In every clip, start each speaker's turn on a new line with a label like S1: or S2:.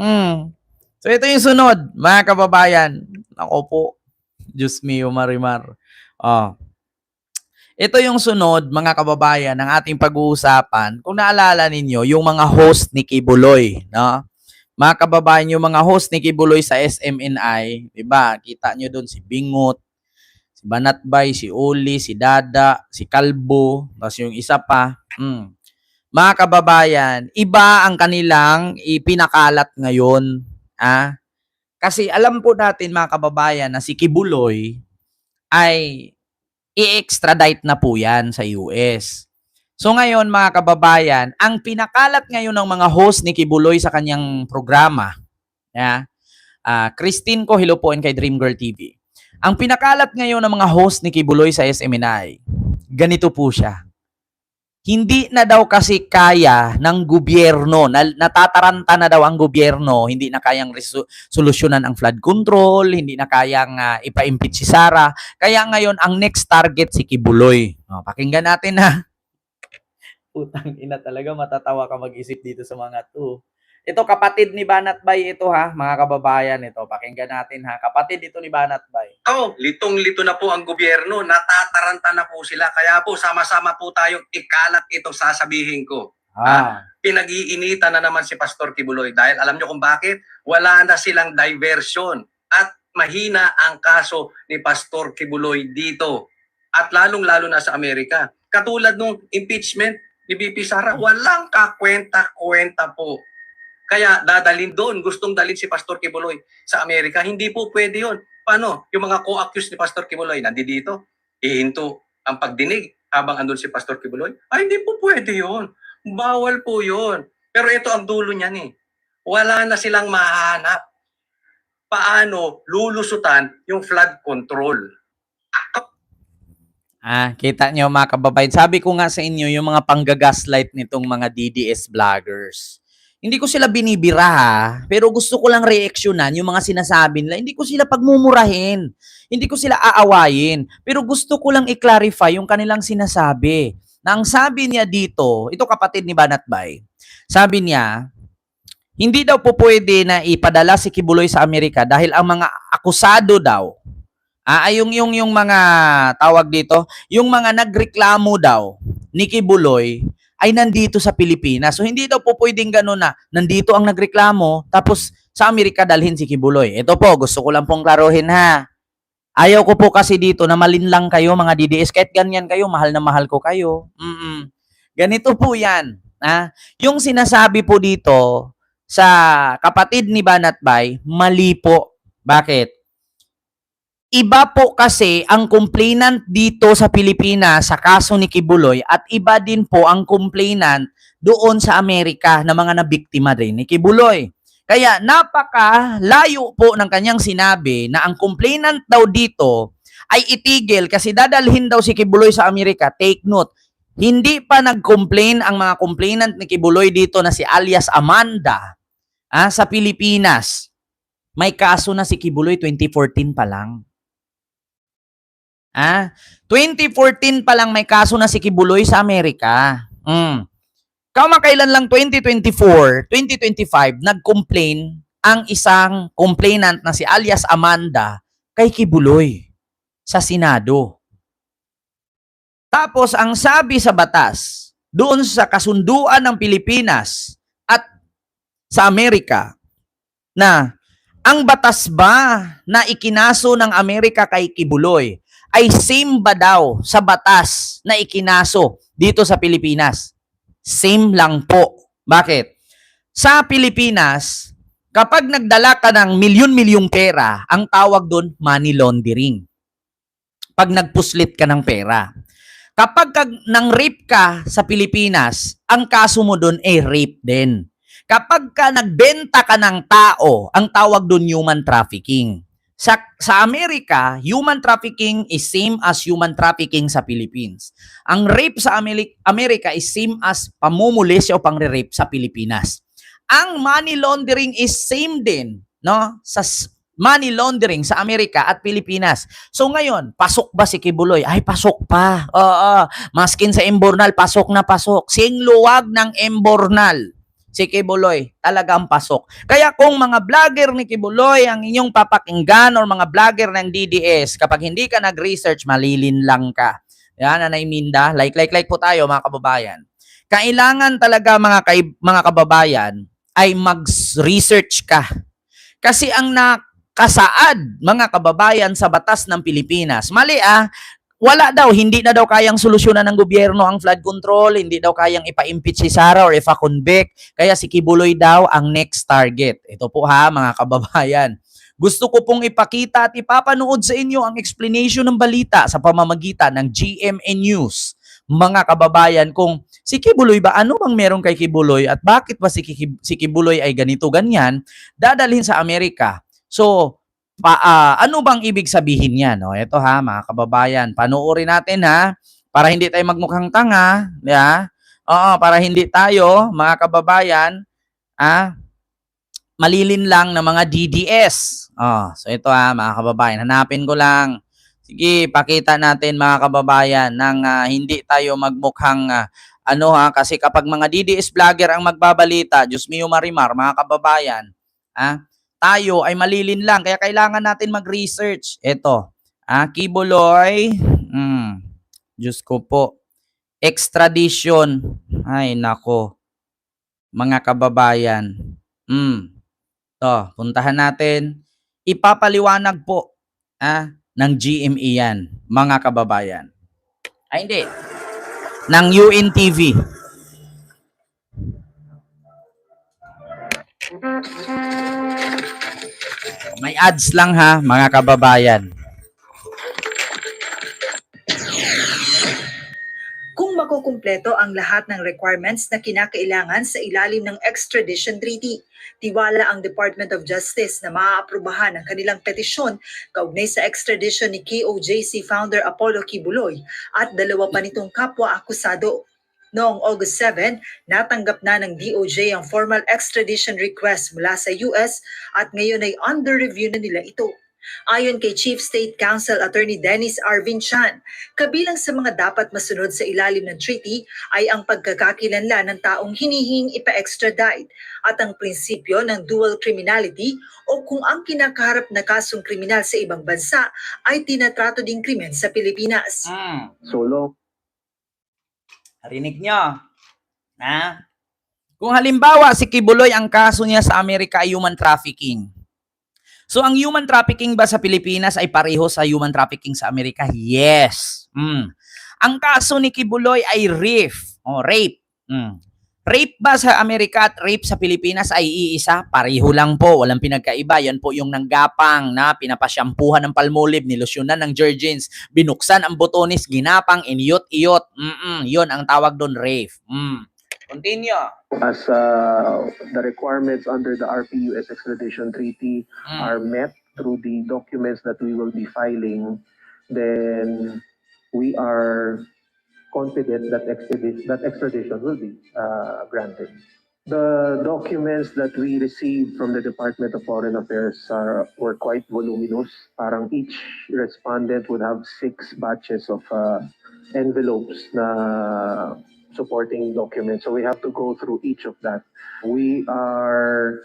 S1: Hmm. So ito yung sunod, mga kababayan. Ako po, Diyos mio, Marimar. Oh. Ito yung sunod, mga kababayan, ng ating pag-uusapan. Kung naalala ninyo, yung mga host ni Kibuloy, no? Mga kababayan, yung mga host ni Kibuloy sa SMNI, 'di ba? Kita nyo doon si Bingot, si Banatbay, si Uli, si Dada, si Kalbo, tapos yung isa pa. Mga kababayan, iba ang kanilang ipinakalat ngayon. Ah? Kasi alam po natin, mga kababayan, na si Kibuloy ay i-extradite na po yan sa US. So ngayon, mga kababayan, ang pinakalat ngayon ng mga host ni Kibuloy sa kanyang programa, Christine ko, hello po, and kay Dream Girl TV. Ang pinakalat ngayon ng mga host ni Kibuloy sa SMNI, ganito po siya. Hindi na daw kasi kaya ng gobyerno, natataranta na daw ang gobyerno, hindi na kayang solusyonan ang flood control, hindi na kayang ipa-impeach si Sara. Kaya ngayon, ang next target si Kibuloy. Pakinggan natin ha. Putang ina talaga, matatawa ka mag-isip dito sa mga to. Ito kapatid ni Banatbay ito ha, mga kababayan ito. Pakinggan natin ha. Kapatid ito ni Banatbay.
S2: Litong-lito na po ang gobyerno, natataranta na po sila. Kaya po sama-sama po tayong ikalat ito sasabihin ko. Pinag-iinitan na naman si Pastor Kibuloy dahil alam nyo kung bakit? Wala na silang diversion at mahina ang kaso ni Pastor Kibuloy dito. At lalong-lalo na sa Amerika. Katulad nung impeachment ni BP Sara, walang kakwenta-kwenta po. Kaya dadalhin doon, gustong dalhin si Pastor Kibuloy sa Amerika. Hindi po pwede yun. Paano? Yung mga co-accused ni Pastor Kibuloy, nandito, ihinto ang pagdinig habang andun si Pastor Kibuloy. Ay, hindi po pwede yun. Bawal po yun. Pero ito ang dulo niyan eh. Wala na silang mahanap. Paano lulusutan yung flood control?
S1: Kita nyo mga kababayan. Sabi ko nga sa inyo, yung mga panggagaslight nitong mga DDS vloggers. Hindi ko sila binibira ha, pero gusto ko lang reaksyonan yung mga sinasabi nila. Hindi ko sila pagmumurahin. Hindi ko sila aawayin. Pero gusto ko lang i-clarify yung kanilang sinasabi. Na ang sabi niya dito, ito kapatid ni Banatbay, sabi niya, hindi daw po pwede na ipadala si Kibuloy sa Amerika dahil ang mga akusado daw, yung mga tawag dito, yung mga nagreklamo daw ni Kibuloy, ay nandito sa Pilipinas. So, hindi daw po pwedeng gano'n na nandito ang nagreklamo, tapos sa Amerika dalhin si Kibuloy. Ito po, gusto ko lang pong klaruhin ha. Ayaw ko po kasi dito na malinlang kayo mga DDS. Kahit ganyan kayo, mahal na mahal ko kayo. Ganito po yan. Yung sinasabi po dito sa kapatid ni Banatbay, mali po. Bakit? Iba po kasi ang complainant dito sa Pilipinas sa kaso ni Kibuloy at iba din po ang complainant doon sa Amerika na mga nabiktima rin ni Kibuloy. Kaya napaka-layo po ng kanyang sinabi na ang complainant daw dito ay itigil kasi dadalhin daw si Kibuloy sa Amerika. Take note, hindi pa nag-complain ang mga complainant ni Kibuloy dito na si alias Amanda sa Pilipinas. May kaso na si Kibuloy 2014 pa lang. 2014 pa lang may kaso na si Kibuloy sa Amerika. Kamakailan lang 2024, 2025, nag-complain ang isang complainant na si alias Amanda kay Kibuloy sa Senado. Tapos, ang sabi sa batas, doon sa kasunduan ng Pilipinas at sa Amerika, na ang batas ba na ikinaso ng Amerika kay Kibuloy ay same ba daw sa batas na ikinaso dito sa Pilipinas? Same lang po. Bakit? Sa Pilipinas, kapag nagdala ka ng milyon-milyong pera, ang tawag doon money laundering. Pag nagpuslit ka ng pera. Kapag nang rape ka sa Pilipinas, ang kaso mo doon ay rape din. Kapag ka nagbenta ka ng tao, ang tawag doon human trafficking. Sa Amerika, human trafficking is same as human trafficking sa Philippines. Ang rape sa Amerika is same as pamumulisya o pangre-rape sa Pilipinas. Ang money laundering is same din, no? Sa money laundering sa Amerika at Pilipinas. So ngayon, pasok ba si Kibuloy? Ay, pasok pa. Oo, maskin sa Embornal, pasok na pasok. Sing luwag ng Embornal. si Kibuloy, talagang pasok. Kaya kung mga vlogger ni Kibuloy ang inyong papakinggan or mga vlogger ng DDS, kapag hindi ka nag-research, malilinlang ka. Yan, Nanay Minda. Like po tayo mga kababayan. Kailangan talaga mga kababayan ay mag-research ka. Kasi ang nakasaad mga kababayan sa batas ng Pilipinas, mali wala daw, hindi na daw kayang solusyonan ng gobyerno ang flood control, hindi daw kayang ipa-impeach si Sara or ipa-convict, kaya si Kibuloy daw ang next target. Ito po mga kababayan. Gusto ko pong ipakita at ipapanood sa inyo ang explanation ng balita sa pamamagitan ng GMA News. Mga kababayan, kung si Kibuloy ba, ano bang meron kay Kibuloy at bakit ba si Kibuloy ay ganito ganyan, dadalhin sa Amerika. So, ano bang ibig sabihin niya? No? Ito mga kababayan, panoorin natin para hindi tayo magmukhang tanga, Oo, para hindi tayo, mga kababayan, malilin lang ng mga DDS. So ito mga kababayan, hanapin ko lang. Sige, pakita natin mga kababayan nang hindi tayo magmukhang kasi kapag mga DDS vlogger ang magbabalita, Diyos mio Marimar, mga kababayan, tayo ay malilin lang. Kaya kailangan natin mag-research. Ito, Kibuloy, Diyos ko po, extradition. Ay, nako, mga kababayan. Puntahan natin. Ipapaliwanag po ng GMA yan, mga kababayan. Ay, hindi. Ng UNTV. May ads lang mga kababayan.
S3: Kung makukumpleto ang lahat ng requirements na kinakailangan sa ilalim ng extradition treaty, tiwala ang Department of Justice na maaaprubahan ang kanilang petisyon kaugnay sa extradition ni KOJC founder Apollo Kibuloy at dalawa pa nitong kapwa-akusado. Noong August 7, natanggap na ng DOJ ang formal extradition request mula sa US at ngayon ay under review na nila ito. Ayon kay Chief State Counsel Attorney Dennis Arvin Chan, kabilang sa mga dapat masunod sa ilalim ng treaty ay ang pagkakakilanlan ng taong hinihing ipa-extradite at ang prinsipyo ng dual criminality o kung ang kinakaharap na kasong kriminal sa ibang bansa ay tinatrato ding krimen sa Pilipinas.
S2: Solo.
S1: Narinig nyo? Kung halimbawa si Kibuloy ang kaso niya sa Amerika ay human trafficking. So ang human trafficking ba sa Pilipinas ay pareho sa human trafficking sa Amerika? Yes. Ang kaso ni Kibuloy ay rape. Rape ba sa Amerika at rape sa Pilipinas ay iisa? Pareho lang po, walang pinagkaiba. Yan po yung nanggapang na pinapasyampuhan ng Palmolive, nilusyonan ng Jergens, binuksan ang botones, ginapang, iniyot-iyot. Yun ang tawag doon, rape. Continue.
S4: As the requirements under the RPUS extradition treaty are met through the documents that we will be filing, then we are confident that extradition will be granted. The documents that we received from the Department of Foreign Affairs were quite voluminous. Parang each respondent would have 6 batches of envelopes na supporting documents. So we have to go through each of that. We are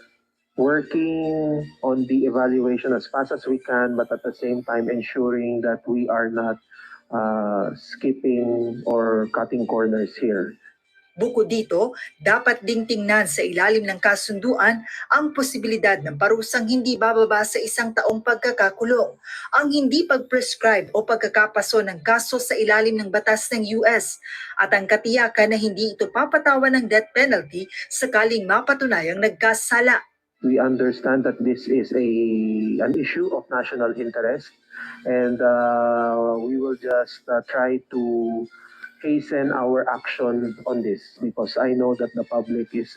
S4: working on the evaluation as fast as we can, but at the same time ensuring that we are not skipping or cutting corners here.
S3: Bukod dito, dapat ding tingnan sa ilalim ng kasunduan ang posibilidad ng parusang hindi bababa sa 1 taong pagkakakulong, ang hindi pag-prescribe o pagkakapaso ng kaso sa ilalim ng batas ng US, at ang katiyakan na hindi ito papatawan ng death penalty sakaling mapatunayang nagkasala.
S4: We understand that this is an issue of national interest, and we will just try to hasten our action on this because I know that the public is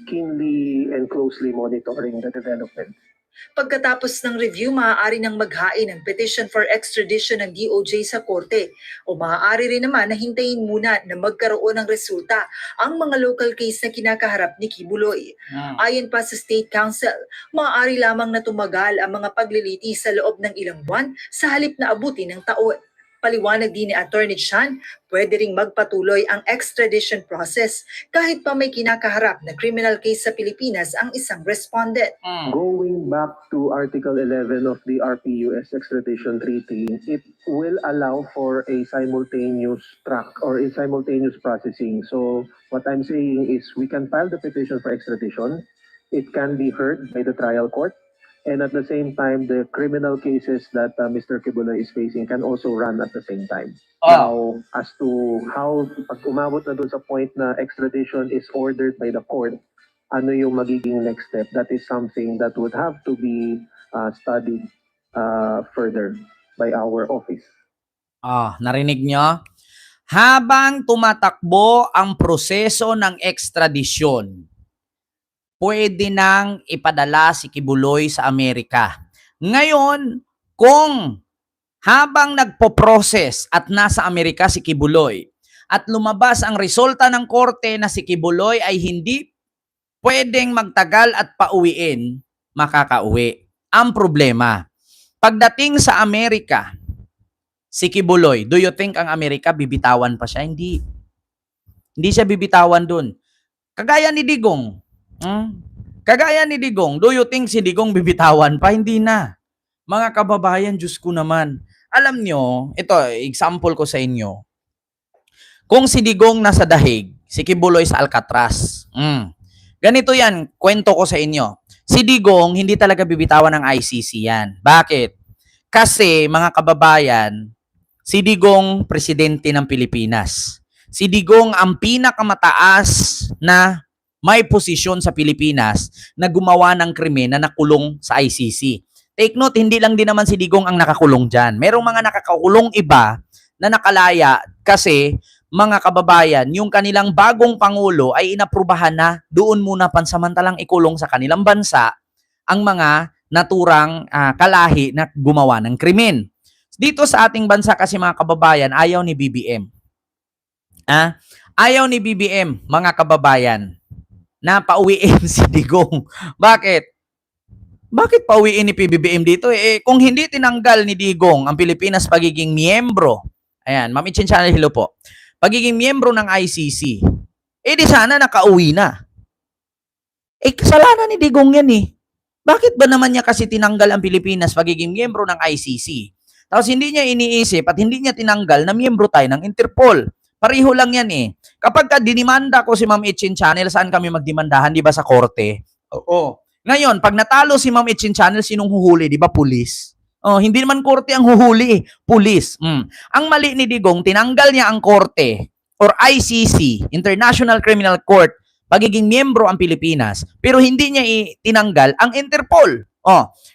S4: keenly and closely monitoring the development.
S3: Pagkatapos ng review, maaari nang maghain ng petition for extradition ng DOJ sa korte o maaari rin naman na hintayin muna na magkaroon ng resulta ang mga local case na kinakaharap ni Kibuloy. Ayon pa sa State Counsel, maaari lamang na tumagal ang mga paglilitis sa loob ng ilang buwan sa halip na abutin ng taon. Paliwanag din ni Attorney Chan, pwede ring magpatuloy ang extradition process kahit pa may kinakaharap na criminal case sa Pilipinas ang isang respondent.
S4: Going back to Article 11 of the RPUS Extradition Treaty, it will allow for a simultaneous track or a simultaneous processing. So what I'm saying is we can file the petition for extradition. It can be heard by the trial court. And at the same time, the criminal cases that Mr. Kibuloy is facing can also run at the same time. Now, as to how pag umabot na dun sa point na extradition is ordered by the court, ano yung magiging next step? That is something that would have to be studied further by our office.
S1: Narinig nyo? Habang tumatakbo ang proseso ng ekstradisyon, pwede nang ipadala si Kibuloy sa Amerika. Ngayon, kung habang nagpo-process at nasa Amerika si Kibuloy at lumabas ang resulta ng korte na si Kibuloy ay hindi pwedeng magtagal at pauwiin, makakauwi. Ang problema, pagdating sa Amerika, si Kibuloy, do you think ang Amerika bibitawan pa siya? Hindi. Hindi siya bibitawan dun. Kagaya ni Digong. Kagaya ni Digong, do you think si Digong bibitawan pa? Hindi na. Mga kababayan, Diyos ko naman. Alam nyo, ito, example ko sa inyo. Kung si Digong nasa Dahig, si Kibuloy sa Alcatraz. Ganito yan, kwento ko sa inyo. Si Digong, hindi talaga bibitawan ng ICC yan. Bakit? Kasi, mga kababayan, si Digong, presidente ng Pilipinas. Si Digong, ang pinakamataas na may posisyon sa Pilipinas na gumawa ng krimen na nakulong sa ICC. Take note, hindi lang din naman si Digong ang nakakulong dyan. Merong mga nakakakulong iba na nakalaya kasi, mga kababayan, yung kanilang bagong Pangulo ay inaprubahan na doon muna pansamantalang ikulong sa kanilang bansa ang mga naturang kalahi na gumawa ng krimen. Dito sa ating bansa kasi mga kababayan, ayaw ni BBM. Ayaw ni BBM, mga kababayan, na pauwiin si Digong. Bakit? Bakit pauwiin ni PBBM dito? Kung hindi tinanggal ni Digong ang Pilipinas pagiging miyembro, ayan, Ma'am Itchin Channel, hello po, pagiging miyembro ng ICC, di sana nakauwi na. Kasalanan ni Digong yan eh. Bakit ba naman niya kasi tinanggal ang Pilipinas pagiging miyembro ng ICC? Tapos hindi niya iniisip at hindi niya tinanggal na miyembro tayo ng Interpol. Pareho lang yan eh. Kapag dinimanda ko si Ma'am Itchin Channel, saan kami magdimandahan? Di ba sa korte? Oo. Ngayon, pag natalo si Ma'am Itchin Channel, sinong huhuli? Di ba pulis? Hindi naman korte ang huhuli. Pulis. Ang mali ni Digong, tinanggal niya ang korte or ICC, International Criminal Court, pagiging miyembro ang Pilipinas, pero hindi niya tinanggal ang Interpol.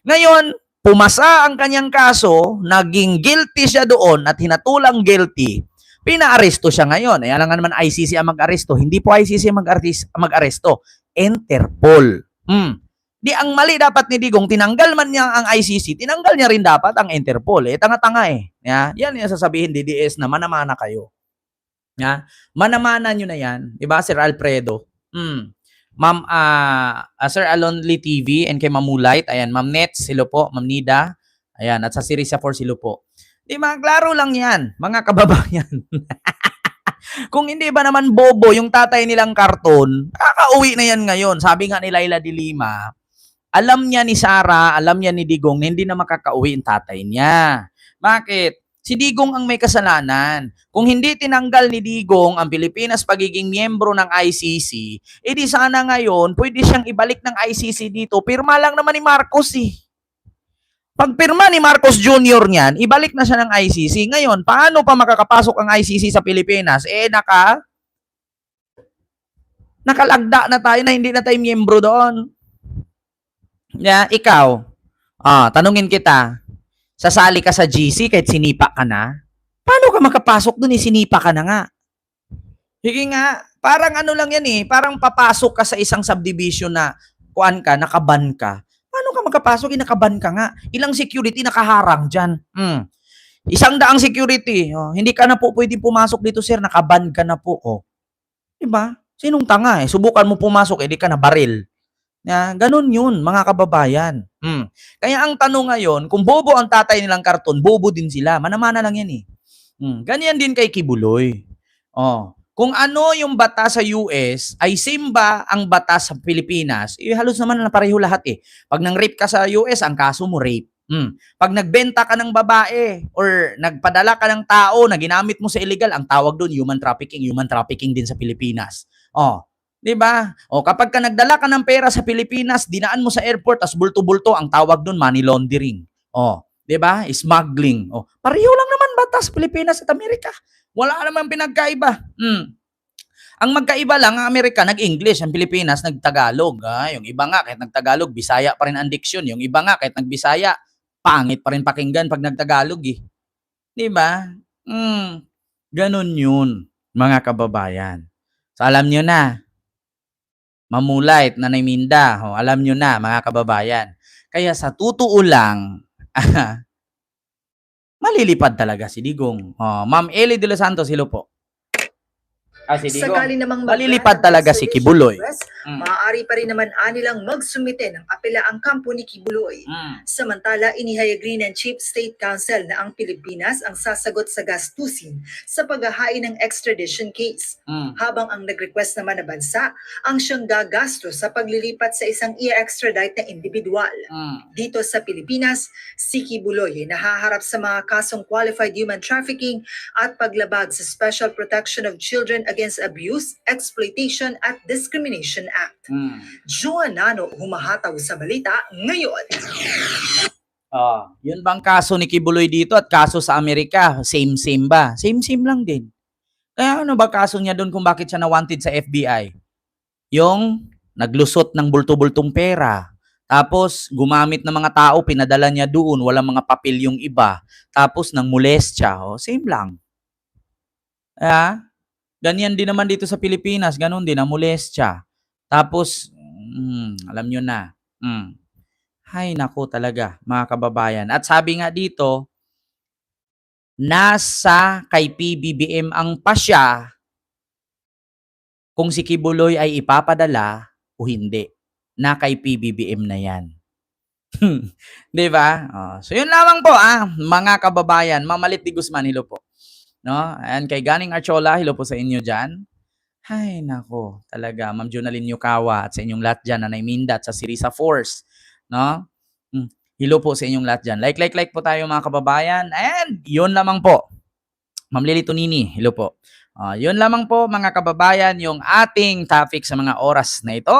S1: Ngayon, pumasa ang kanyang kaso, naging guilty siya doon at hinatulang guilty. Pinaaresto siya ngayon. Alam nga naman ICC ang mag-aresto. Hindi po ICC mag-aresto. Interpol. Di ang mali dapat ni Digong, tinanggal man niya ang ICC, tinanggal niya rin dapat ang Interpol. Tanga-tanga eh. Yan yung sasabihin, DDS na manamana kayo. Manamana nyo na yan. Diba, Sir Alfredo? Ma'am, Sir Alonly TV and kay Mamulite. Ayan, Ma'am Nets, hello po. Ma'am Nida. Ayan, at sa Sirisa Force, hello po. Di klaro lang yan, mga kababayan. Kung hindi ba naman bobo yung tatay nilang karton, kakauwi na yan ngayon. Sabi nga ni Laila de Lima, alam niya ni Sara, alam niya ni Digong na hindi na makakauwi yung tatay niya. Bakit? Si Digong ang may kasalanan. Kung hindi tinanggal ni Digong ang Pilipinas pagiging miyembro ng ICC, di sana ngayon pwede siyang ibalik ng ICC dito. Pirma lang naman ni Marcos eh. Pag pirma ni Marcos Jr. niyan, ibalik na siya ng ICC. Ngayon, paano pa makakapasok ang ICC sa Pilipinas? Nakalagda na tayo na hindi na tayo miyembro doon. Ikaw, tanungin kita, sasali ka sa GC kahit sinipa ka na? Paano ka makapasok doon? Sinipa ka na nga. Sige nga, parang ano lang yan eh, parang papasok ka sa isang subdivision na kuan ka, nakaban ka. Paano ka makapasok? Nakaban ka nga. Ilang security nakaharang dyan. 100 security. Hindi ka na po pwedeng pumasok dito, sir. Nakaban ka na po. Diba? Sinong tanga eh? Subukan mo pumasok, di ka na baril. Ganun yun, mga kababayan. Kaya ang tanong ngayon, kung bobo ang tatay nilang karton, bobo din sila. Manamana lang yan eh. Ganyan din kay Kibuloy. Kung ano yung batas sa US ay same ba ang batas sa Pilipinas, halos naman na pareho lahat eh. Pag nang-rape ka sa US, ang kaso mo rape. Pag nagbenta ka ng babae or nagpadala ka ng tao na ginamit mo sa illegal, ang tawag doon human trafficking din sa Pilipinas. 'Di ba? Kapag ka nagdala ka ng pera sa Pilipinas, dinaan mo sa airport as bulto-bulto, ang tawag doon money laundering. 'Di ba? Smuggling. Pareho lang naman batas Pilipinas at Amerika. Wala namang pinagkaiba. Ang magkaiba lang, ang Amerika nag-English, ang Pilipinas nag-Tagalog. Yung iba nga kahit nag-Tagalog, Bisaya pa rin ang diksyon. Yung iba nga kahit nag-Bisaya, pangit pa rin pakinggan pag nag-Tagalog eh. 'Di ba? Ganun 'yun, mga kababayan. So alam nyo na, Mamulait, Nanay Minda, alam nyo na mga kababayan. Kaya sa totoo lang, malilipad talaga si Digong. Ma'am Eli de los Santos, hello po. Si Digong.
S3: Sakali namang
S1: Malilipad talaga si Kibuloy.
S3: Maaari pa rin naman anilang magsumite ng apela ang kampo ni Kibuloy. Samantala, inihayag rin ng Chief State Counsel na ang Pilipinas ang sasagot sa gastusin sa paghahain ng extradition case. Habang ang nag-request naman na bansa ang siyang gagasto sa paglilipat sa isang i-extradite na individual. Dito sa Pilipinas, si Kibuloy ay nahaharap sa mga kasong qualified human trafficking at paglabag sa Special Protection of Children Against Abuse, Exploitation at Discrimination Act. Joanano humahataw sa balita ngayon.
S1: Yun bang kaso ni Kibuloy dito at kaso sa Amerika? Same ba? Same lang din. Kaya ano ba kaso niya doon kung bakit siya na-wanted sa FBI? Yung naglusot ng bulto-bultong pera. Tapos gumamit ng mga tao, pinadala niya doon, walang mga papel yung iba. Tapos nang molestya. Same lang. Ganyan din naman dito sa Pilipinas, ganun din, ang molestya. Tapos, alam nyo na. Hay nako talaga, mga kababayan. At sabi nga dito, nasa kay PBBM ang pasya kung si Kibuloy ay ipapadala o hindi. Na kay PBBM na yan. Di ba? So yun lamang po, mga kababayan. Mamalit di Guzman, hello po. No? And kay Ganing Archola, hello po sa inyo dyan. Ay, nako, talaga. Ma'am Jonalyn Yukawa at sa inyong lahat dyan, Nanay Minda at sa Sirisa Force. No? Hello po sa inyong lahat dyan. Like po tayo mga kababayan. And yun lamang po. Ma'am Lily Tonini, hello po. Yun lamang po mga kababayan yung ating topic sa mga oras na ito.